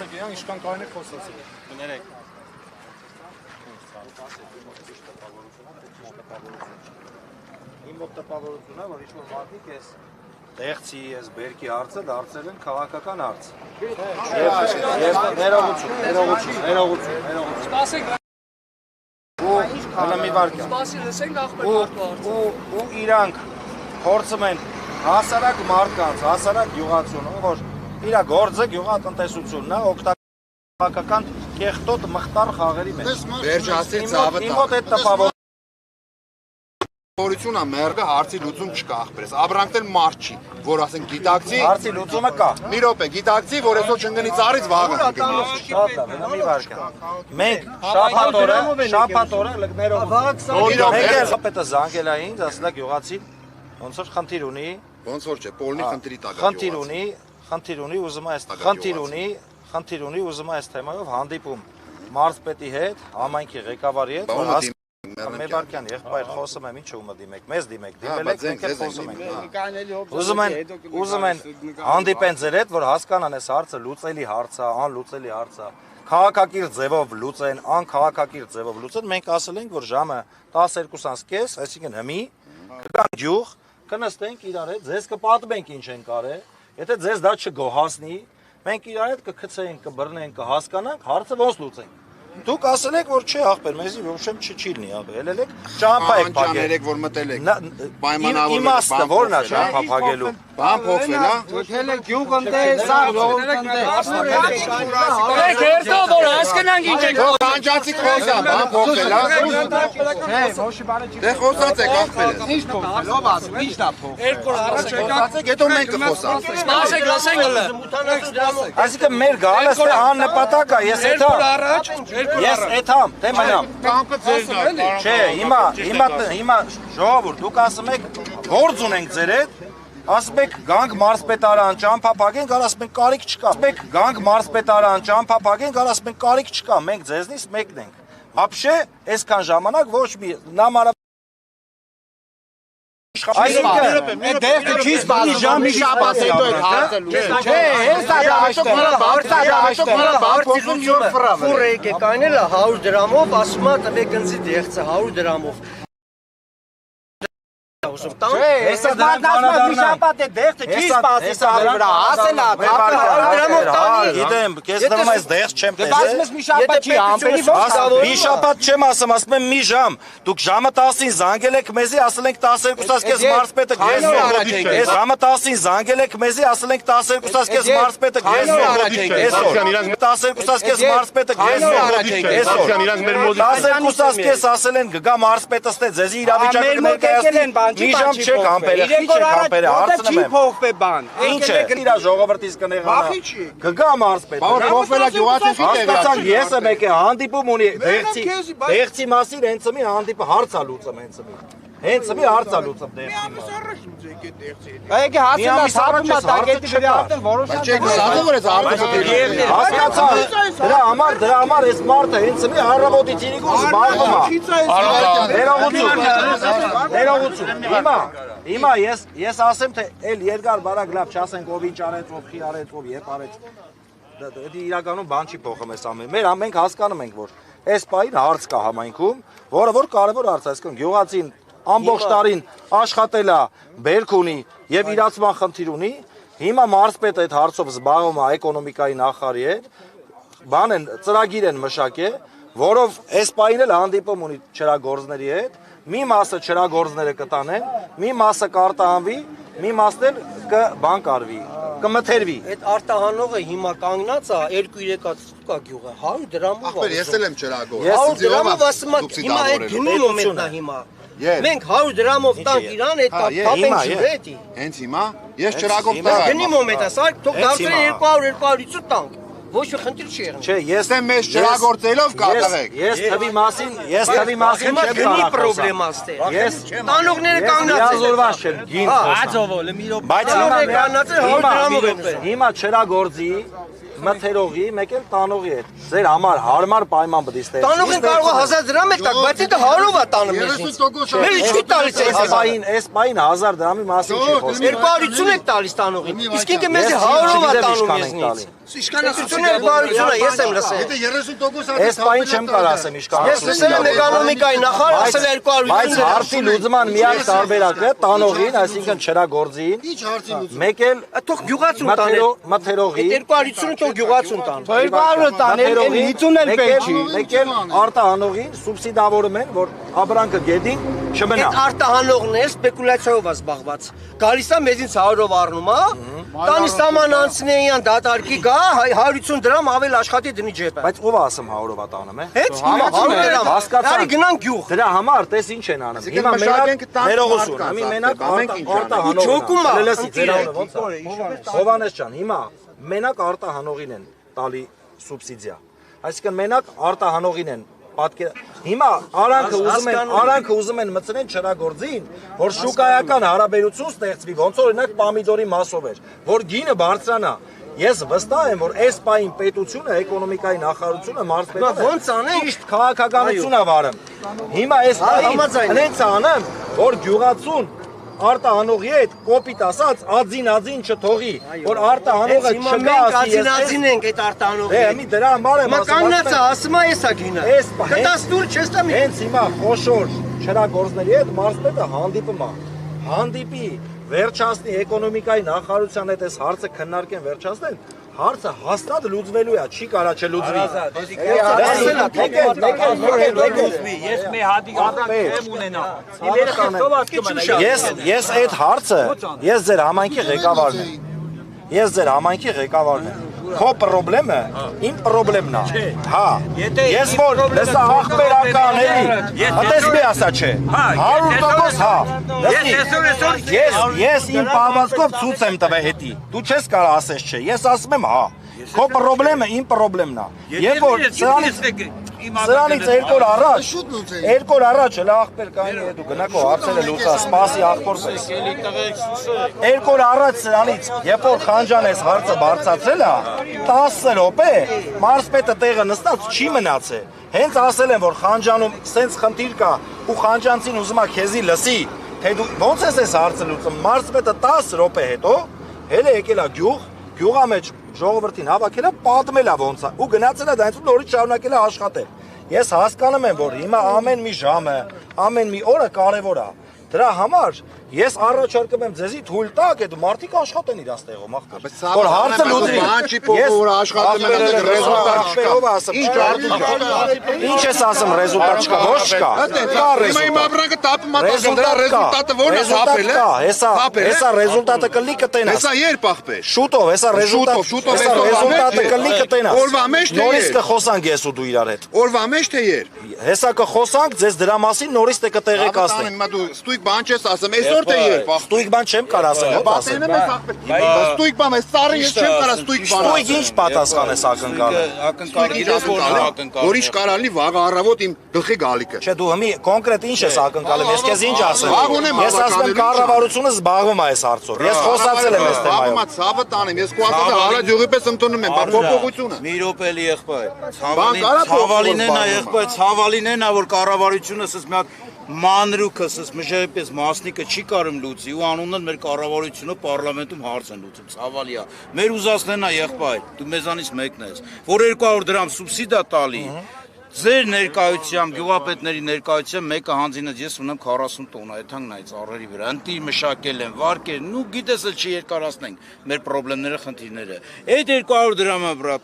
Ասեք, ինչքան կարողն եք խոսացեք։ Կներեք։ Իմ մոտ տպավորությունն է, որ ինչ-որ մարդիկ ես տեղցի ես բերքի հարցը դարձել են քաղաքական հարց։ Եվ ներողություն։ Սպասեք, Հələ մի վարքյան։ սպասի լսենք ախպեր մարդու հարցը։ Ու իրանք փորձում են հասարակ մարդկանց, հասարակ գյուղացուն, որ իր գործը գյուղատնտեսությունն է, օգտակական կեղտոտ մխտար խաղերի մեջ։ Վերջացրի ծավը Որությունա մերգը հարցի լուծում չկա ախպերես, ապրանքն մարդ չի, որ ասենք գիտակցի Հարցի լուծումը կա։ Մի րոպե, գիտակցի, որ այսօր չընկնի ծառից վաղը ընկնի։ Շատ լավ, մի վարքյան։ Մենք շաբաթ օրը լգներով պետը զանգել է ինձ, ասել է գյուղացին, ոնց որ խնդիր ունի։ Ոնց որ չէ, Պոլնի խնդրի տակ է։ Խնդիր ունի, ուզում է այս թեմայով հանդիպում մարզպետի հետ, համայնքի ղեկավարի հետ, որ Մեբարքյան, եղբայր խոսում եմ, ինչ ումը դիմեք, մեզ դիմեք, դիմել եք, մենք էլ խոսում ենք։ Ուզում են հանդիպեն ձեր հետ, որ հասկանան այս հարցը լուծելի հարց է, անլուծելի հարց է, քաղաքակիրթ ձևով լուծեն, անքաղաքակիրթ ձևով լուծեն, մենք ասել ենք, որ ժամը 12:30, այսինքն հիմի, կգանք գյուղ, կնստենք իրար հետ, ձեզ կպատմենք ինչ ենք արել, եթե ձեզ դա չգոհացնի, մենք իրար հետ կգցենք, կբռնենք, կհասկանանք, հարցը ոնց լուծենք։ Դուք ասել եք, որ չէ ախպեր, մեզի ոչմ չի լինի, ելել եք, ճամփա եք փակել։ Որ մտել եք, իմաստը որն է ճամփա փակելու։ Բան փոխվել է։ Ջոթել եք գյուղընտես, Հերթով որ հասկանանք ինչ եք։ Կանջացի խոսա, բան փոխվել է։ Դե խոսած եք ախպերես։ Ինչ փոխվել, ով ասում, ի՞նչն է փոխվել։ Երկու առաջ Խոսացեք, հետո մենք կխոսանք։ Սպասեք, լսենք հələ։ Այսինքն մեր գալը ստե աննպատակ է, ես էթամ, թե մնամ։ Կամքը ձերն է։ Չէ, հիմա ժողովուրդ, դուք ասում եք գործ ունենք ձեր հետ, ասում եք գանք մարզպետարան ճամփա փակենք, գալ ասում եք կարիք չկա։ Ասում եք գանք մարզպետարան ճամփա փակենք, գալ ասում եք կարիք չկա, մենք ձեզնից մեկն ենք։ Ապշե, այսքան ժամանակ ոչ մի նամարա Այսինքն, այդ դեպքը չի սպասում, ժամ մի շաբաթ հետո այդ հարցը լուծել։ Չէ, հեսա դա այստեղ, Ֆուր եկեք այնելը 100 դրամով, ասում է տվեք գնձի դեղցը 100 դրամով։ Հեսա դրամով մի շաբաթ է դեղցը չի սպասի սարի վրա, ասելա, գիտեմ, քեզ դրամ այս դեղց չեմ տեսել։ Բայց մի շաբաթ չի, ամբերի ո՞նց։ Մի շաբաթ չեմ ասում եմ մի ժամ։ Դուք ժամը 10-ին զանգել եք մեզի, ասել ենք 12-ից կես մարզպետը գեզնի։ Այս ժամը 10-ին զանգել եք մեզի, ասել ենք 12-ից կես մարզպետը գեզնի։ Այսօր 12-ից կես մարզպետը գեզնի։ Այսօր 12-ից կես ասել են գա մարզպետը ստե ձեզի իրավիճակը ներկայացնի։ Մի ժամ չեք համբերել, չի չեք համբերել, հարցնում եմ։ Չի փոխվել բան։ Ինչ է, իրա ժողովրդից կնեղանա։ Կգա մարզպետը։ Բա փոխվել է գյուղացին Հասկացան, ես եմ եկել հանդիպում ունի դեղցի մասին հենց մի հանդիպը հարց է լուծում հենց մի։ Հենց մի հարց է լուծում դեղցի մասին։ Եկե հասնա սապում տակետի վրա արդեն որոշած։ Չեք ասում որ այս հարցը Հասկացան, դրա համար այս մարդը հենց մի առավոտի ցինիկով զբաղվում է։ Հիմա ես ասեմ թե էլ երկար բարակ լավ չասենք ով ինչ արեց, ով խի արեց, ով երբ արեց։ Դա իրականում բան չի փոխում այս ամեն։ Մենք հասկանում ենք, որ այս պահին հարց կա համայնքում, որը որ կարևոր հարց է, այսինքն գյուղացին ամբողջ տարին աշխատել է, բերք ունի եւ իրացման խնդիր ունի։ Հիմա մարզպետը այդ հարցով զբաղվում է էկոնոմիկայի նախարարի հետ, բան են ծրագիր են մշակել, որով այս պահին էլ հանդիպում ունի չրագործների հետ, մի մասը չրագործները կտանեն, մի մասը կարտահանվի, մի մասն էլ կբան կարվի, կմթերվի։ Այդ արտահանողը հիմա կանգնած է 2-3 կա գյուղը 100 դրամով։ Ախպեր, ես էլ եմ չրագոր։ 100 դրամով ասում եմ, հիմա այդ գնի մոմենտն է հիմա։ Մենք 100 դրամով տանք իրան, այդ կապենք չվետի։ Հենց հիմա ես չրագոր տեղ եմ։ Գնի մոմենտ է, սա թող դարձրեն 200-250 տանք։ Ոչ մի խնդիր չի եղել։ Չէ, ես Դե մեզ չրագործելով կատաղեք։ Ես թվի մասին չեմ գնի պրոբլեմաստե։ Ես տանողները կանգնած են։ Միազորված չեմ, գին խոսամ։ Բայց հիմա չրագործի մթերողի, մեկ էլ տանողի հետ։ Ձեր համար հարմար պայման պետք է ստեղծի։ Տանողին կարող է 1000 դրամ էլ տակ, բայց դա 100-ով է տանը մեզ։ 30% Մեր ինչի տալիս է Այս պայն 1000 դրամի մասին չի խոսքը։ 250 եք տալիս տանողին։ Իսկ ինքը մեզ 100-ով է տանում մեզնից։ Իշխանությունը 250 է, ես եմ լսել։ Եթե 30% Այս պայն չեմ կարող ասեմ իշխանություն։ Ես լսել եմ էկոնոմիկայի նախարար ասել 250 Բայց հարցի լուծման միակ տարբերակը տանողին, այսինքն չրագործին, Ինչ հարցի լուծում։ մեկ էլ թող գյուղացուն տան։ մթերողի 250-ը թող գյուղացուն տան։ 200 տան, 50 էլ պետք չի։ Մեկ էլ արտահանողին սուբսիդավորում են, որ ապրանքը գետին չմնա։ Այդ արտահանողն է սպեկուլյացիայով է զբաղված։ Գալիս է մեզից 100-ով առնում, հա։ Տանի սաման անցնեյան դատարկի գա 150 դրամ ավել աշխատի դնի ջեպը։ Բայց ով ասում 100-ով տանում է։ Հետ հիմա 100 դրամ հասկացա։ Դարի գնան գյուղ։ Դրա համար տես ինչ են անում։ Հիմա մենակ ներողություն, հիմա մենակ արտահանող։ Ջոկում է։ Հովանես ջան, հիմա մենակ արտահանողին են տալի սուբսիդիա։ Այսինքն մենակ արտահանողին են պատկեր։ Հիմա արանքը ուզում են մտցնեն չրագործին, որ շուկայական հարաբերություն ստեղծվի, ոնց օրինակ պամիդորի մասով էր, որ գինը բարձրանա։ Ես վստահ եմ, որ այս պայն պետությունը, էկոնոմիկայի նախարարությունը, մարզպետը ոնց անեն ճիշտ քաղաքականություն է վարում։ Հիմա այս պայն հենց անեմ, որ գյուղացուն արտահանողի հետ կոպիտ ասած ածին չթողի, որ արտահանողը չգա ասի ես ածին ենք այդ արտահանողի։ մի դրա համար եմ ասում։ Մականնացը ասում է էսա գինը։ Կտաս դուր չես տա մի։ Հենց հիմա խոշոր չրագործների հետ մարզպետը հանդիպում է։ Հանդիպի վերջացնի էկոնոմիկայի նախարարության հետ այս հարցը քննարկեն վերջացնեն, հարցը հաստատ լուծվելու է, չի կարա չլուծվի։ Ես մի հատիկ եմ ունենա։ Ես այդ հարցը, ես ձեր համայնքի ղեկավարն եմ։ Ես ձեր համայնքի ղեկավարն եմ։ Քո պրոբլեմը իմ պրոբլեմն է։ Հա։ Ես որ լսա ախպերական էլի։ Հատես մի ասա չէ։ 100% հա։ Ես իմ պահվածքով ցույց եմ տվել հետի։ Դու չես կարող ասես չէ։ Ես ասում եմ հա։ Քո պրոբլեմը իմ պրոբլեմն է։ Երբ որ սրանից երկու օր առաջ հələ ախպեր կային է դու գնա քո հարցերը լուծա, սպասի ախպորպես։ Երկու օր առաջ սրանից, երբ որ Խանջանես հարցը բարձրացել է, 10 րոպե մարզպետը տեղը նստած չի մնացել։ Հենց ասել են, որ Խանջանում սենց խնդիր կա ու Խանջանցին ուզում է քեզի լսի, թե դու ոնց ես այս հարցը լուծում։ Մարզպետը 10 րոպե հետո հələ եկել է գյուղա մեջ ժողովրդին հավաքել է, պատմել է ոնց է ու գնացել է դրանից նորից շարունակել է աշխատել։ Ես հասկանում եմ, որ հիմա ամեն մի ժամը, ամեն մի օրը կարևոր է։ Դրա համար ես առաջարկում եմ ձեզի թույլ տաք, այդ մարդիկ աշխատեն իրաց տեղում, ախպեր։ Որ հարցը լուծվի։ Ինչ ես ասում, ռեզուլտատ չկա, ոչ չկա։ Հեսա ռեզուլտատը կլի կտենաս։ Հեսա երբ ախպեր։ Շուտով, հեսա ռեզուլտատը կլի կտենաս։ Օրվա մեջ թե նորից կխոսանք ես ու դու իրար հետ։ Օրվա մեջ թե երբ։ Հեսա կխոսանք, ձեզ դրա մասին նորից կտեղեկացնենք։ Ստույգ բան չես ասում, այսօր թե երբ։ Ստույգ բան չեմ կարող ասել։ Պատերն եմ ախպեր։ Ստույգ բան, այս ծառը ես չեմ կարող ստույգ բան։ Ստույգ ինչ պատասխան ես ակնկալը։ Որ ինչ կարալի վաղ առավոտ իմ գլխի գալիքը։ Չէ, դու հիմի կոնկրետ ինչ ես ակնկալում, ես քեզ ինչ ասեմ։ Ես ասում եմ կառավարությունը զբաղվում է այս հարցով։ Ես խոսացել եմ այս թեմայով։ Բաբամա ցավը տանեմ, ես քո ասածը հալա ջուղի պես ընդունում եմ, փոփոխությունը։ Մի րոպե եղբայր։ Ցավալին է եղբայր, ցավալին է, որ կառավարությունը ասես մի հատ մանրուքս մժայպես մասնիկը չի կարում լուծի ու անունն մեր կառավարությունը պարլամենտում հարց են լուծում ցավալիա մեր ուզածներն է եղբայր դու մեզանից մեկն ես որ 200 դրամ սուբսիդիա տալի ձեր ներկայությամբ գյուղապետների ներկայությամբ մեկը հանձինած ես ունեմ 40 տոննա այդքան նայ ծառերի վրա ընտի մշակել են վարկեր ու գիտես էլ չի երկարացնենք մեր խնդիրները խնդիրները այդ 200 դրամը վրա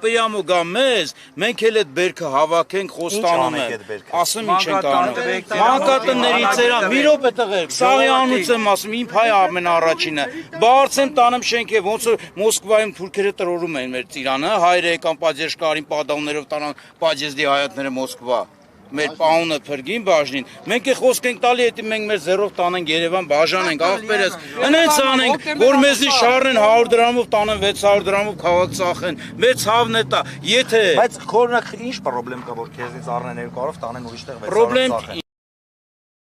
պրյամո գա մեզ մենք էլ այդ բերքը հավաքենք խոստանում եմ ասում ինչ ենք անում մանկատններից էրա մի րոպե տղեր սաղի անուց եմ ասում իմ հայ ամենաառաջինը բարձեմ տանեմ շենքե ոնց որ Մոսկվայում թուրքերը տրորում են մեր ծիրանը հայրը եկան պատժեշկարին պատավներով տանան պատժեզդի հայատները Մոսկվա մեր պաունը փրկին բաժնին մենք է խոսք ենք տալի հետի մենք մեր զերով տանենք Երևան բաժանենք աղբերս ընենց անենք որ մեզի շարեն 100 դրամով տանեն 600 դրամով քաղաք ծախեն մեր ցավն է տա եթե բայց քորնակ ինչ խնդրեմ կա որ քեզից առնեն 200-ով տանեն ուրիշտեղ 600 խնդրեմ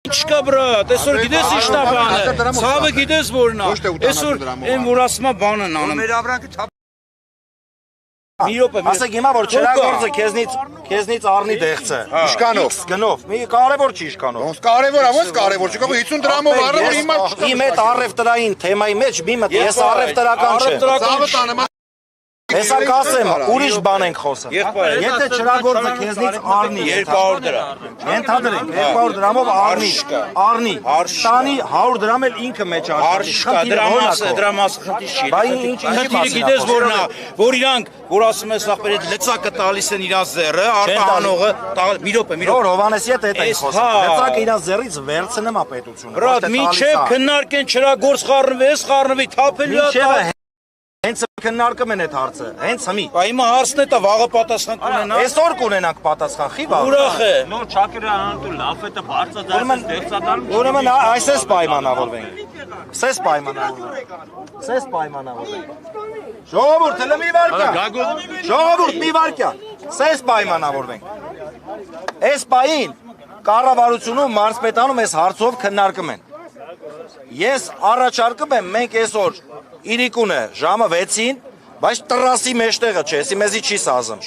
Չկա բրատ, այսօր գիտես ի՞նչն է բանը, ցավը գիտես որն է, այսօր այն որ ասում է բանն անում Ասեք հիմա որ չերագործը քեզնից առնի դեղցը։ Իշկանով։ Գնով։ Մի կարևոր չի իշկանով։ Ոնց կարևոր է, ոնց կարևոր չի, 50 դրամով առավ հիմա Իմ հետ առևտրային թեմայի մեջ մի մտ ես առևտրական չեմ։ ծավը տանեմ Հեսա կասեմ, ուրիշ բան ենք խոսում։ Եթե չրագործը քեզնից առնի 200 դրամ։ Ենթադրենք 200 դրամով առնի։ Տանի 100 դրամ էլ ինքը մեջ Հարշ կա, դրա մասը խնդիր չի։ Բայ ինչ Խնդիրը գիտես որն է, որ իրանք, որ ասում ես նախ այդ լծակը տալիս են իրանց ձեռը, արտահանողը, մի րոպե։ Որ Հովանեսի հետ այդ ենք խոսում։ Լծակը իրանց ձեռից վերցնում է պետությունը։ Բրատ, միջև քննարկեն չրագործ խառնվի, ես խառնվի, թափելու է։ Հենց քննարկում են այդ հարցը, հենց հիմի։ Բա հիմա հարցն է, վաղը պատասխան կունենա։ Այսօր կունենանք պատասխան, խի բա։ Ուրախ է։ Նոր Չակիրը անտու լաֆետը բարձրացած ստեղծադարում։ Ուրեմն այսպես պայմանավորվենք։ Սես պայմանավորվենք։ Ժողովուրդ, հələ մի վարքյան։ Ժողովուրդ, մի վարքյան։ Սես պայմանավորվենք։ Այս պային կառավարությունում մարզպետանում այս հարցով քննարկում են։ Ես առաջարկում եմ մենք այսօր իրիկունը ժամը 6-ին, բայց տրասի մեջտեղը չէ, էսի մեզի չի սազում։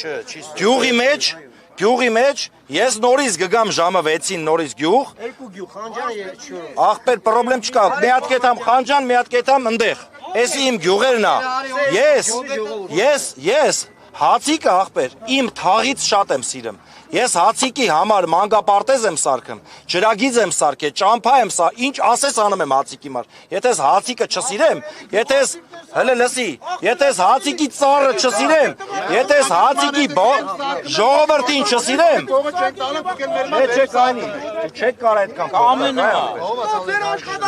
Գյուղի մեջ ես նորից գգամ ժամը 6-ին նորից գյուղ։ Երկու գյուղ, Խանջան եւ Շուրը։ Ախպեր, պրոբլեմ չկա։ Մի հատ կետամ Խանջան, մի հատ կետամ ընդեղ։ Էսի իմ գյուղերն է։ Ես հացիկը ախպեր, իմ թաղից շատ եմ սիրում։ Ես հացիկի համար մանգապարտեզ եմ սարքում, ջրագիծ եմ սարքել, ճամփա եմ սա, ինչ ասես անում եմ հացիկի համար։ Եթե ես հացիկը չսիրեմ, եթե ես հələ լսի, եթե ես հացիկի ծառը չսիրեմ, եթե ես հացիկի ժողովրդին չսիրեմ, չեք անի, չեք կարա այդքան Ամենը։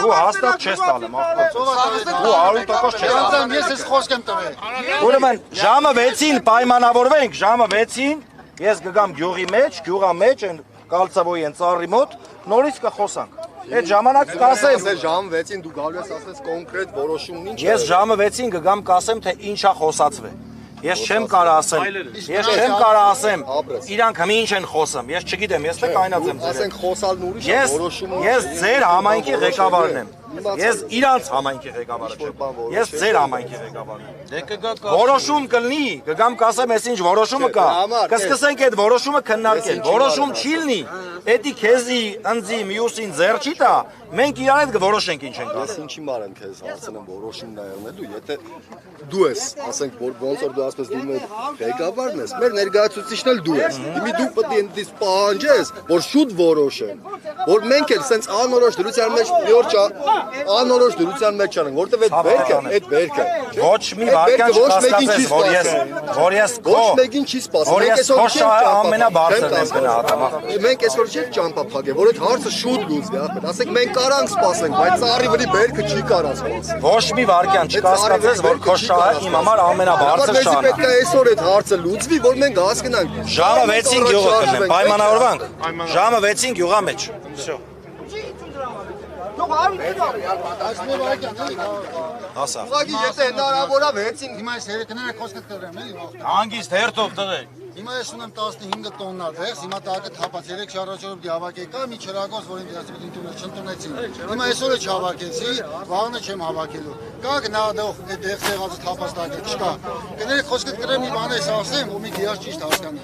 Դու հաստատ չես տալեմ, դու 100% չես տալեմ։ Ես ես խոսք եմ տվել։ Ուրեմն ժամը 6-ին պայմանավորվենք, ժամը 6-ին ես գգամ գյուղի մեջ, են կալցավոյի են ծառի մոտ, նորից կխոսանք։ Այդ ժամանակ կասեմ, Ժամը 6-ին դու գալու ես ասես կոնկրետ որոշումն ինչ է։ ես ժամը 6-ին գգամ կասեմ, թե ինչա խոսածվե։ Ես չեմ կարա ասեմ, իրանք հիմա ինչ են խոսում, ես չգիտեմ, ես թե կայնած եմ ձեր։ Ասենք խոսալն ուրիշ է, որոշումը։ Ես ձեր համայնքի ղեկավարն եմ։ Ես իրանց համայնքի ղեկավարը չեմ։ Ես ձեր համայնքի ղեկավարն եմ։ Դե կգա Որոշում կլինի, կգամ կասեմ, այս ինչ որոշումը կա։ Կսկսենք այդ որոշումը քննարկել։ Որոշում չի լինի, էդի քեզի, ընձի, մյուսին ձեռ չի տա, մենք իրար հետ կորոշենք ինչ ենք Ես ինչի մարեմ քեզ հարցնեմ որոշումն այրնելու, եթե դու ես, ասենք որ ոնց որ դու ասես դու մեր ղեկավարն ես, մեր ներկայացուցիչն էլ դու ես։ Հիմա դու պետք է ինձ պահանջես, որ շուտ որոշեն, որ մենք էլ սենց անորոշ դրության մեջ մի օր անորոշ դրության մեջ չանենք, որտեվ այդ վերքը, ոչ մի վարքան չկասկածես, որ ես ոչ մեկին չի սպասում։ Մենք այսօր շահը ամենաբարձրն եմ գնահատում։ Մենք այսօր չենք ճամփա փակել, որ այդ հարցը շուտ լուծվի, ախպետ։ Ասենք մենք կարանք սպասենք, բայց ծառի վրի վերքը չի կարա սպասել։ Ոչ մի վարքան չկասկածես, որ քո շահը իմ համար ամենաբարձր շահն է։ Պետք է այսօր այդ հարցը լուծվի, որ մենք հասկանանք։ Ժամը 6-ին գյուղը կլինենք, պայմանավորվանք։ Ժամը 6-ին գյուղա մեջ։ Всё։ Հասա։ Ուղղակի եթե հնարավոր է 6-ին Հիմա ես երեքները խոսքը կտրեմ, էլի։ Հանգիստ հերթով տղեկ։ Հիմա ես ունեմ 15 տոննա դեղս, հիմա տակը թափած 3 շարժորով դիավակե կա, մի չրագոս, որ ինձ ասել ընդունել չընդունեցին։ Հիմա այսօր է չհավաքեցի, վաղը չեմ հավաքելու։ Կա գնահատող այդ դեղս եղածը թափած տակը չկա։ Կներեք խոսքը կտրեմ մի բան ես ասեմ, ու մի դիար ճիշտ հասկանի։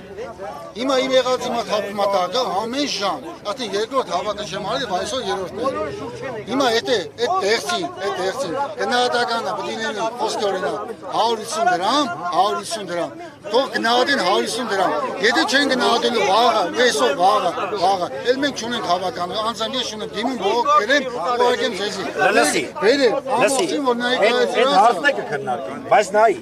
Հիմա իմ եղած հիմա թափում է տակը ամեն ժամ։ Արդեն երկրորդ հավաքը չեմ արել, բայց այսօր երրորդն է։ Հիմա այդ դեղսին գնահատականը պետք է լինի խոսքի օրինակ 150 դրամ, 150 դրամ։ Թող գնահատեն 150 դրամ։ Եթե չեն գնահատելու վաղը, այսօր վաղը, էլ մենք չունենք հավաքանը, անձամբ ես չունեմ դիմում բողոք գրեմ, ուղարկեմ ձեզի։ Լսի։ Լսի, որ նայեք այդ հարցն է կքննարկենք, բայց նայի։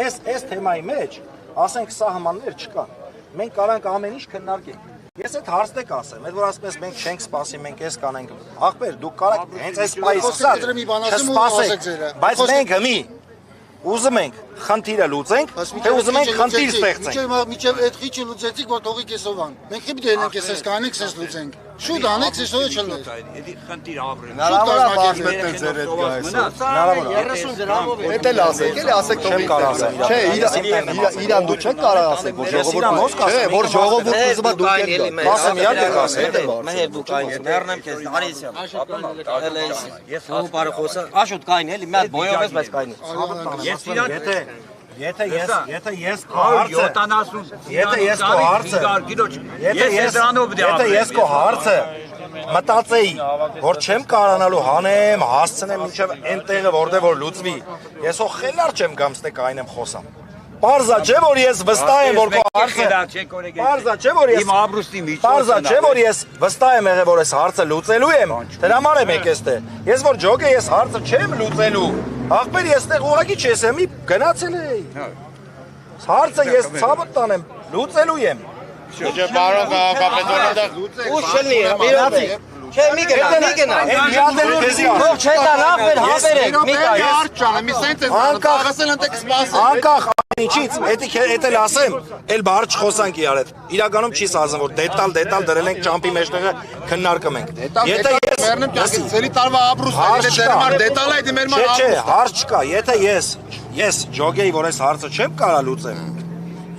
Այս թեմայի մեջ, ասենք սահմաններ չկան։ Մենք կարանք ամեն ինչ քննարկենք։ Ես այդ հարցն եք ասեմ, այդ որ ասում ես մենք չենք սպասի, մենք էս կանենք։ Ախպեր, դուք կարաք հենց այս պայից չսպասեք, բայց մենք հիմի ուզում ենք խնդիրը լուծենք, թե ուզում ենք խնդիր ստեղծենք։ Միջև այդ խիչը լուծեցիք, որ թողիկ էսովան։ Մենք խիպ դերենք էս կանենք, էս լուծենք։ Շուտ անեք, այսօր չլներ։ Էդի խնդիր ապրեն։ հնարավոր է բաժնետնել ձեր հետ գայս։ 30 դրամով է։ Էդ էլ ասեք, էլի ասեք Չեմ կարող ասել։ Չէ, իրան դու չեք կարող ասեք, որ ժողովուրդը, չէ, որ ժողովուրդը ուզում է դուք եք գալ։ Ասեմ, իհարկե կասեմ։ Մեհեր դու կային, մեռնեմ քեզ, արիցիա։ Ես հո բարը խոսա, աշոտ կային էլի, մի հատ բոյով ես, բայց կային։ Ես իրան եթե Եթե ես քո հարցը 70 Եթե ես քո հարցը Եթե ես քո հարցը մտածեի, որ չեմ կարողանալու հանեմ, հասցնեմ մինչև այն տեղը, որտեղ որ լուծվի, ես հո խելար չեմ գամ ստեկ այն եմ խոսամ։ Պարզա չէ, որ ես վստահ եմ, որ քո հարցը Պարզա չէ, որ ես Իմ ամրուստի միջոցն Պարզա չէ, որ ես վստահ եմ եղել, որ ես հարցը լուծելու եմ։ Դրա համար եմ եկել ստե։ Ես որ ջոգ ես հարցը չեմ լուծելու։ Ախպեր ես ստեղ ուղակի չես եմ, գնացել էի։ Հարցը ես ցավը տանեմ, լուծելու եմ։ Չէ, բարոն Կապետոնը Ու շլնի, իրացի։ Չէ, մի գնա։ Թող չէ տա լավ էր հավերեք, մի կա։ Արջանը, մի սենց է աղասել ընտեք սպասել։ Անկախ ինչից, էդ էլ ասեմ, էլ բառ չխոսանք իրար հետ։ Իրականում չի ասում, որ դետալ դրել ենք ճամպի մեջտեղը քննարկում ենք։ Եթե ես մեռնեմ ճակի ցելի տարվա ապրուստ է, դե դերմար դետալ է, դի մեր մար Չէ, հարց չկա, եթե ես ջոգեի, որ այս հարցը չեմ կարա լուծեմ։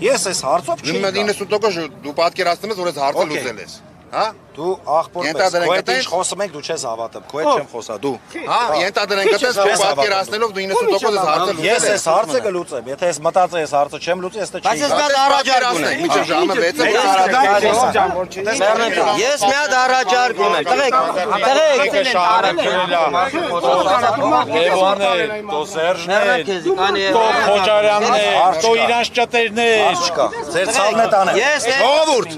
Ես այս հարցով չի։ 90% դու պատկերացնում ես, որ այս հարցը լուծել ես։ Հա? Դու աղբոր ես, քո հետ ինչ խոսում ենք, դու չես հավատում, քո հետ չեմ խոսա, դու։ Հա, ենթադրենք գտես քո պատկերացնելով դու 90% ես հարցը լուծել ես այս հարցը կլուծեմ, եթե ես մտածեի այս հարցը չեմ լուծի, ես Բայց ես չի։ մի հատ առաջարկ ունեմ։ Միջև ժամը 6-ը Ես մի հատ առաջարկ ունեմ։ Խոչարյանն է, դու իրանց ճտերն ես չկա։ Ձեր ցավն է տանեմ։ Ժողովուրդ։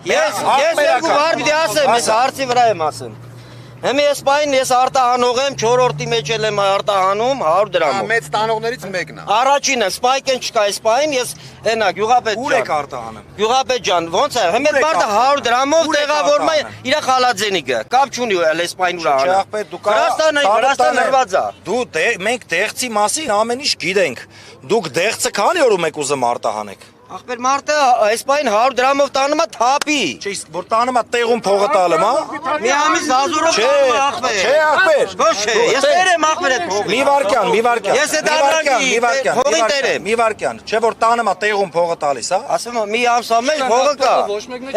Ես երկու բառ պիտի ասեմ, ես հարցի վրա եմ ասեմ։ Հիմա ես պայն ես արտահանող եմ, 4-րդի մեջ եմ արտահանում 100 դրամով։ մեծ տանողներից մեկն է։ Առաջինը սպայկեն չկա, սպայն ես այնա գյուղապետ Ուր եք արտահանում։ Գյուղապետ ջան, ոնց է։ Հիմա բարդը 100 դրամով տեղավորում է իր խալաձենիկը։ Կապ չունի լեսպայն ուրա անը։ Ախպետ դու կարա Վրաստանը հրված է։ Դու մենք դեղցի մասին ամեն ինչ գիտենք։ Դուք դեղցը քանի օր եք ուզում արտահանեք։ Ախպեր մարդը այսպայն 100 դրամով տանում է թափի։ Չէ, որ տանում է տեղում փողը տալում, հա։ Մի ամիս զազուրով տանում է ախպեր։ Չէ, ախպեր։ Ոչ չէ, ես տեր եմ ախպեր այդ փողը։ Մի վարքյան։ Ես այդ առանքի փողին տեր եմ։ Մի վարքյան։ Չէ, որ տանում է տեղում փողը տալիս, հա։ Ասում եմ մի ամսա մեջ փողը կա։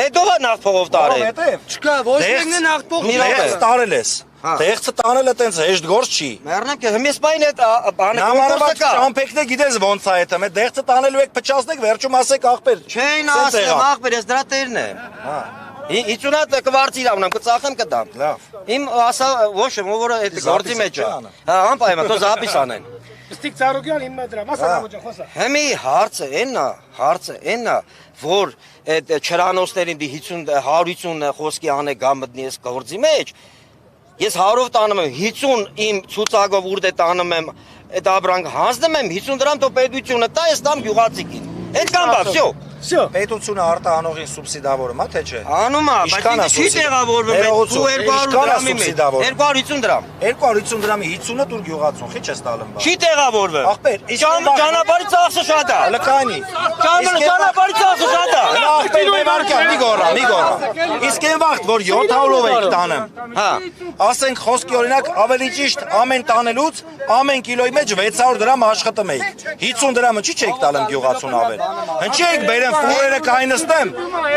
Հետո է նախ փողով տարել։ Չկա, ոչ մեկն է նախ փողը։ Դեղց տարել ես։ Դեղցը տանելը տենց հեշտ գործ չի։ Մեռնեմ կե, հիմա սպայն այդ բանը կոնկուրսը կա։ Ճամփեքն է գիտես ոնց է այդ, այդ դեղցը տանելու եք փչացնեք, վերջում ասեք ախպեր։ Չէին ասեմ ախպեր, ես դրա տերն եմ։ Հա։ 50-ը կվարձի իրավնամ, կծախեմ կտամ։ Լավ։ Իմ ասա ոչ եմ, որ այդ գործի մեջ է։ Հա, անպայման, թող զապիս անեն։ Ստիկ Ծառուկյան իմ դրա, մասանավոճ խոսա։ Հիմի հարցը այնա, որ այդ չրանոցներին 150 խոսքի անե գա մտնի այս գործի մեջ։ Ես 100-ով տանում եմ 50 իմ ցուցակով ուր դե տանում եմ այդ ապրանք հանձնում եմ 50 դրամ դու պետությունը տա ես տամ գյուղացիկին այդքան բա всё պետությունը արտահանողին սուբսիդավորում է թե չէ անում է բայց չի տեղավորվում ու 200 դրամի մեջ 250 դրամ 250 դրամի 50-ը դուր գյուղացուն քիչ ես տալում բա չի տեղավորվում ախպեր ճանապարհի ծախսը շատ է լկանի ճանապարհի ծախսը շատ է ախպեր մի վարկա մի գորա իսկ այն վաղ որ 700-ով եք տանում հա ասենք խոսքի օրինակ ավելի ճիշտ ամեն տանելուց ամեն կիլոյի մեջ 600 դրամ աշխատում եք 50 դրամը չի չեք տալում գյուղացուն ավել հնչի եք բերեմ ֆուրերը կայնստեմ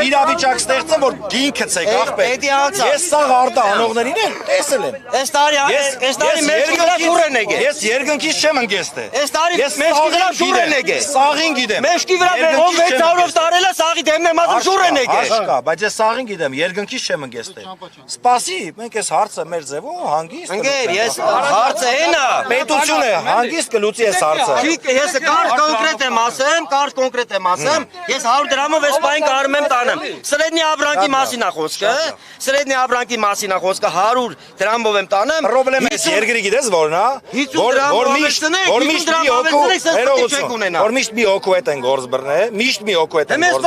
իրավիճակ ստեղծեմ որ գինքը ցեք ախպեր ես սա արտահանողներին եմ տեսել եմ այս տարի մեջքի վրա ֆուրեն եկե ես երկնքից չեմ ընկեստե այս տարի մեջքի վրա ֆուրեն եկե սաղին գիտեմ մեջքի վրա ով 600-ով տարել է սաղի դեմներ մազը ֆուրեն եկե աշկա բայց ես սաղին գիտեմ երկնքից չեմ ընկեստե սպասի մենք այս հարցը մեր ձևով հանգիստ ընկեր ես հարցը այնա պետություն է հանգիստ կլուծի այս հարցը ես կարճ կոնկրետ եմ ասեմ ես 100 դրամով այս պայն կարում եմ տանեմ սրեդնի ապրանքի մասին է խոսքը սրեդնի ապրանքի մասին է խոսքը 100 դրամով եմ տանեմ պրոբլեմը է երկրի գիտես որն է որ միշտ մի հոգու հետ են գործ բռնե միշտ մի հոգու հետ են գործ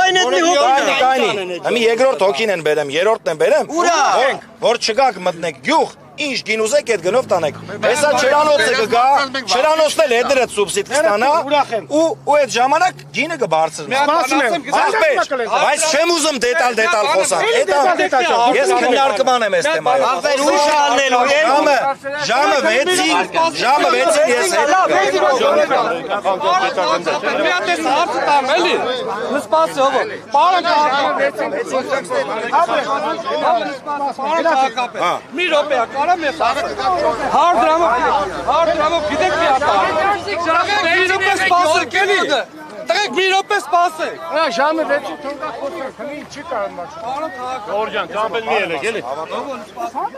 Հիմի երկրորդ հոգին են բերեմ երրորդն են բերեմ որ չգաք մտնեք գյուղ Ինչ գին ուզեք այդ գնով տանեք։ Հեսա չրանոցը կգա, չրանոցն էլ հետները սուբսիդ կստանա ու այդ ժամանակ գինը կբարձրնա։ Ախպեր, բայց չեմ ուզում դետալ խոսանք։ Ես քննարկման եմ այս թեմայով։ Ախպեր ուշ ալնելու ժամը 6-ին ես Մի հատ էս հարցը տամ էլի։ Նսպասի ով։ Պարոն Մի րոպե, կարամ ես ասել։ 100 դրամով գիտեք մի հատ։ Տղեկ մի րոպե սպասեք։ Ժամը 6-ին թողա խոսել, քնին չի կարող մաչել։ Գորգյան, ճամփեն մի ելեք, էլի։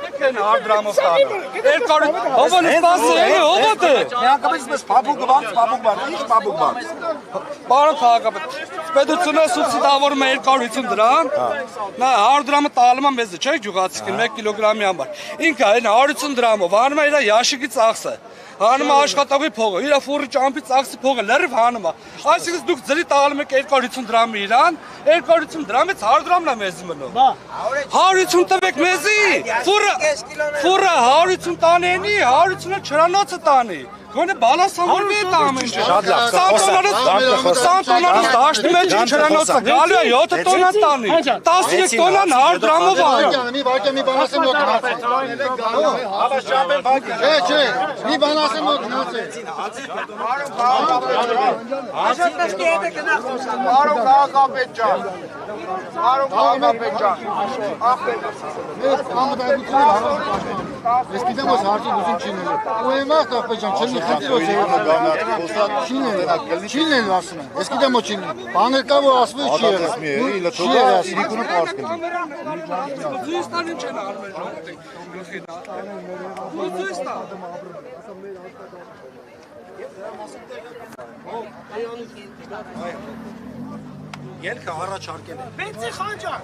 Եկեն 100 դրամով տանը։ Երկար հովոն սպասի, էլի հովոտ է։ Միանգամից մեզ փաբուկ բան, ինչ փաբուկ բան։ Պարոն քաղաքապետ, պետությունը սուբսիդավորում է 250 դրամ։ Նա 100 դրամը տալում է մեզ, չէ՞ գյուղացիքին 1 կիլոգրամի համար։ Ինքը այն 150 դրամով հանում է իր յաշիկի ծախսը։ Հանում է աշխատողի փողը, իր ֆուրի ճամփի ծախսի փողը լրիվ հանում է։ Այսինքն դուք ձրի տալում եք 250 դրամը իրան, 250 դրամից 100 դրամն է մեզ մնում։ 150 տվեք մեզի։ Ֆուրը 150 տանենի, 150-ը չրանոցը տանի։ Գոնե բալասավորվի է տամենջը։ Շատ լավ։ 20 տոնանոց դաշտի մեջ չրանոցը գալու է 7 տոնան տանի։ 13 տոնան 100 դրամով անում։ Մի վարկը մի բան ասեմ ու գնացեք։ Հավաս ճամփեն բակի։ Չէ, մի բան ասեմ ու գնացեք։ Բարոն քաղաքապետ ջան։ Բարոն քաղաքապետ ջան։ Ես գիտեմ որ հարցը ուզում չի նել։ Ու հիմա քաղաքապետ ջան, չնի խնդիր ոչ է։ Չի նել ասում եմ։ Ես գիտեմ որ չի նել։ Բաներ կա որ ասվում չի եղել։ Չի եղել։ Իրիկունը պարսկել։ Զույստանին չեն արմեն ժողովրդի։ Զույստան։ Ելքը առաջարկել է։ Բենցի խանջան։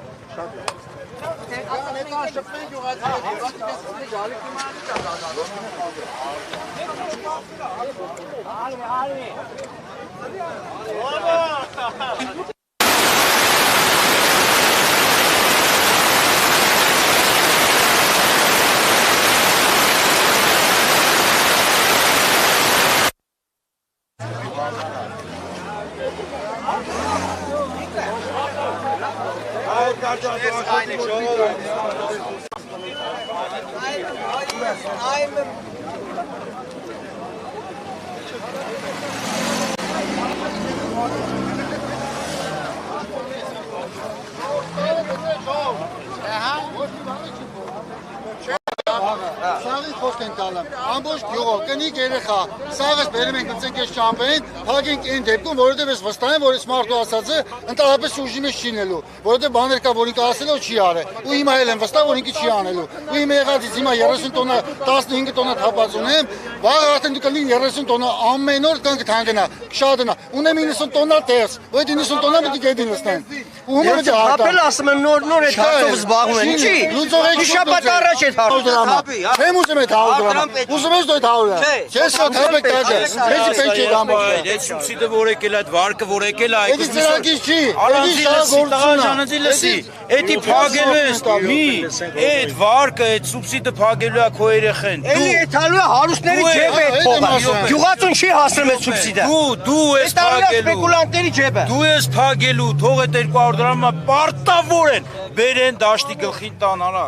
Սաղից խոսք են տալեմ, ամբողջ գյուղով, կնիկ երեխա, սաղից բերում ենք ընցենք ես ճամպային, հագենք են դեպքում, որովհետև ես վստահ եմ, որ ես մարդու ասածը ընդհանրապես ուժի մեջ չի նելու, որովհետև բաներ կա, որ ինքը ասելով չի արել, ու հիմա էլ եմ վստահ, որ ինքը չի անելու, ու հիմա եղածից հիմա 30 տոննա, 15 տոննա թափած ունեմ, վաղ արդեն դու կլինի 30 տոննա ամեն օր կան կթանգնա, շատնա, ունեմ 90 տոննա տեղս, ու այդ 90 տոննա պետք է գետին նստեն։ Ու հիմա պետք է Հապել ասում եմ նոր այդ հարցով զբաղվում են, ինչի։ Շաբաթ առաջ այդ հարցը։ Չեմ ուզում այդ 100 դրամ։ Ուզում ես դու այդ 100 դրամ։ Չես շատ հապեք տակը։ Մեջի պետք է ամբողջ։ Այդ սուբսիդը որ եկել է, այդ վարկը որ եկել է, այդ ծրագիր չի։ լսի, էդի փագելու ես մի, այդ վարկը, այդ սուբսիդը փագելու է քո երեխեն։ Էլի այդ հալու է հարուստների ջեբ է այդ փողը։ Գյուղացուն չի հասնում այդ սուբսիդը։ Դու ես փագելու։ Սպեկուլանտների ջեբը։ Դու ես փագելու, թող այդ 200 դրամը պարտավոր են։ Բերեն դաշտի գլխին տան, հալա։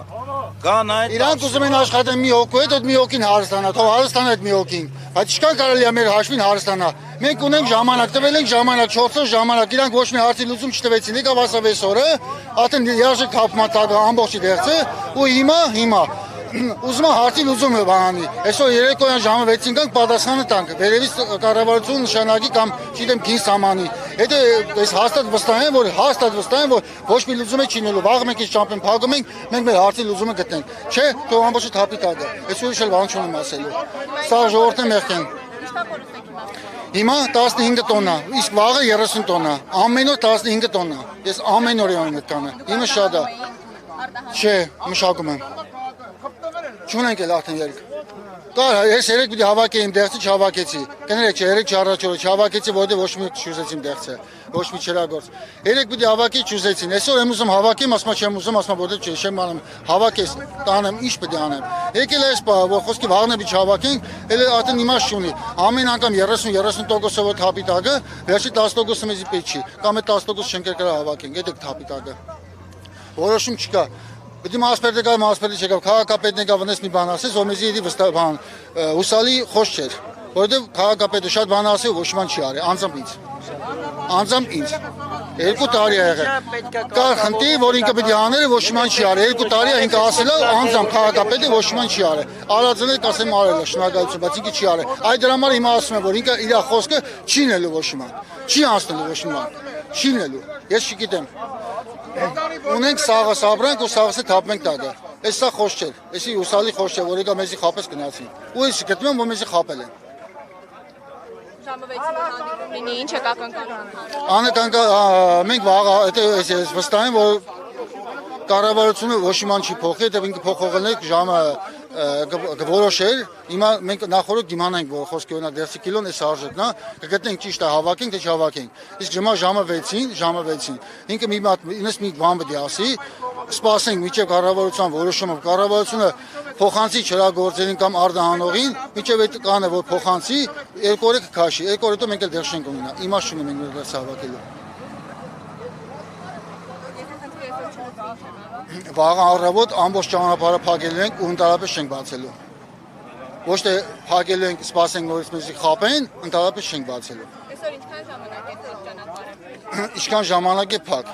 Կան այդ Իրանք ուզում են աշխատեն մի հոգու հետ, մի հոգին հարստանա, թող հարստանա այդ մի հոգին։ Բայց ինչքան կարելի է մեր հաշվին հարստանա։ Մենք ունենք ժամանակ, տվել ենք ժամանակ, 4 օր ժամանակ, իրանք ոչ մի հարցի լուծում չտվեցին։ Եկավ ասավ այսօրը, արդեն երաշեք թափման տակ ամբողջի դեղցը, ու հիմա ուզում եմ հարցի լուծումը բանանի։ Այսօր երեկոյան ժամը 6-ին կանք պատասխանը տանք։ Վերևից կառավարություն նշանակի կամ չգիտեմ քին սամանի։ Հետո այս հաստատ վստահ եմ, որ ոչ մի լուծում չի լինելու։ Վաղ մենք այս ճամփեն փակում ենք, մենք մեր հարցի լուծումը գտնենք։ Չէ, թող ամբողջը թափի տակ է։ Այս ուրիշ էլ բան չունեմ ասելու։ Սա ժողովուրդն է մեղքեն։ Հիմա 15 տոննա, իսկ վաղը 30 տոննա։ Ամեն օր 15 տոննա։ Ես ամեն օր եմ այդ տանը։ Իմը շատ է։ Չէ, մշակում եմ։ Չունենք էլ արդեն երկ։ Կար, ես երեք պիտի հավաքեի իմ դեղցը, չհավաքեցի։ Կներեք, չէ, երեք չառաջ օրը չհավաքեցի, որովհետև ոչ մի չուզեցի իմ դեղցը, ոչ մի չերագործ։ Երեք պիտի հավաքեի, չուզեցին։ Այսօր եմ ուզում հավաքեմ, ասում չեմ ուզում, ասում որովհետև չեմ անում, հավաքես, տանեմ, ինչ պետք է անեմ։ Եկել է այս բա, որ խոսքի վաղն է պիտի չհավաքենք, էլ արդեն իմաստ չունի։ Ամեն անգամ 30% թափի տակը, վերջի 10%-ը մեզի պետք չի։ Կամ այդ 10% չենք կարող հավաքենք, այդ է թափի տակը։ Որոշում չկա։ Պետք է մասպերտը գա, մասպերտը չեկավ, քաղաքապետն եկավ վնես մի բան ասես, որ մեզի իդի վստահ բան, հուսալի խոսք չէր, որովհետև քաղաքապետը շատ բան ասել, ոչ մի բան չի արել, անձամբ ինձ։ 2 տարի է եղել։ Կար խնդիր, որ ինքը պետք է անել, ոչ իման չի արել։ 2 տարի է ինքը ասել է, անձամբ քաղաքապետը ոչ իման չի արել։ Արածն էլ կասեմ արել է, շնորհակալություն, բայց ինքը չի արել։ Այդ դրա համար հիմա ասում եմ, որ ինքը իր խոսքը չի նելու ոչ իման։ Չի անցնելու ոչ իման։ Չի նելու։ Ես չգիտեմ։ Ունենք սաղը սաբրանք ու սաղը թափենք տակը։ Այս սա խոսք չէ։ Էսի ուսալի խոսք չէ, որ եկա մեզի խապես գնացին։ Ու ես գտնում եմ, որ մեզի խապել են։ Ժամը 6-ին հանդիպում լինի, ինչ եք ակնկալում։ Անկանկալ մենք վաղ ես վստահ եմ, որ կառավարությունը ոչ իման չի փոխի, հետո ինքը փոխողն է ժամը կորոշել։ Հիմա մենք նախորդ դիմանանք, որ խոսքի օրինակ դերսի կիլոն էս արժեքն է, կգտնենք ճիշտ է հավաքենք, թե չհավաքենք։ Իսկ ժամը 6-ին, ինքը մի բան պետք է ասի, սպասենք մինչև կառավարության որոշումը, կառավարությունը փոխանցի չրագործերին կամ արդահանողին, մինչև այդ կանը որ փոխանցի, 2 օրը կքաշի, 2 օր հետո մենք էլ դեռ չենք ունենա։ Իմաստ չունի մենք դեռ հավաքելու։ Վաղ առավոտ ամբողջ ճանապարհը փակելու ենք ու ընդհանրապես չենք բացելու։ Ոչ թե փակելու ենք, սպասենք նորից մեզի խապեն, ընդհանրապես չենք բացելու։ Այսօր ինչքան ժամանակ է ճանապարհը։ Ինչքան ժամանակ է փակ։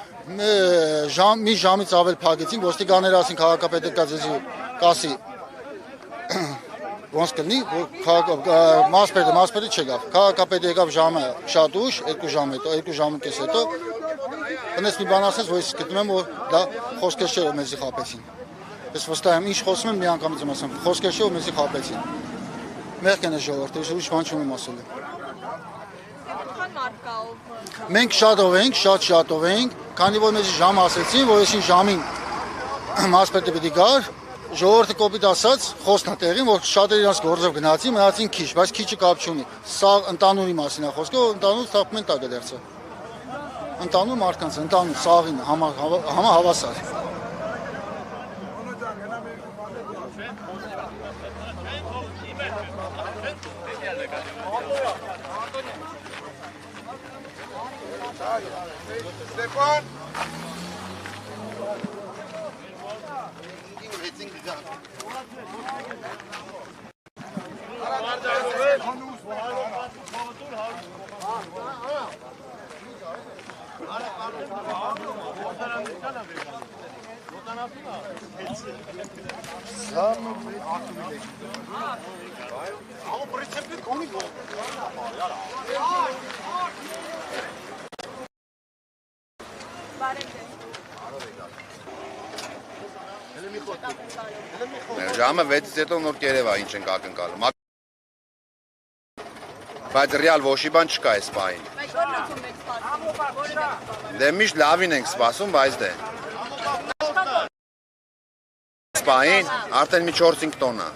Մի ժամից ավել փակեցին, ոստիկանները ասին քաղաքապետը կա ձեզի կասի ոնց կլինի, մասպետը չեկավ։ Քաղաքապետը եկավ ժամը շատ ուշ, 2 ժամ հետո, 2 ժամ ու կես հետո։ Բնես մի բան ասես, որ ես գտնում եմ, որ դա խոսքեր չէ, որ մեզի խապեցին։ Ես վստահ եմ, ինչ խոսում եմ, մի անգամից եմ ասում, խոսքեր չէ, որ մեզի խապեցին։ Մեղք են ժողովուրդը, ես ուրիշ բան չունեմ ասելու։ Մենք շատով ենք, քանի որ մեզ ժամ ասեցին, որ այսին ժամին մասպետը պիտի գար, ժողովուրդը կոպիտ ասած խոսքն է տեղին, որ շատերը իրենց գործով գնացին, մնացին քիչ, բայց քիչը կապ չունի։ Սա ընտանուրի մասին է խոսքը, ընտանուր թափում են տակը դերցը։ Ընտանուր մարդկանց, ընտանուր սաղին համահավասար։ Ժամը 6-ից հետո նոր կերևա ինչ ենք ակնկալում։ Բայց ռեալ ոչի բան չկա այս պահին։ Բայց որ լուծում եք սպասում։ Դե միշտ լավին ենք սպասում, բայց դե։ Այս պահին արդեն մի 4-5 տոննա։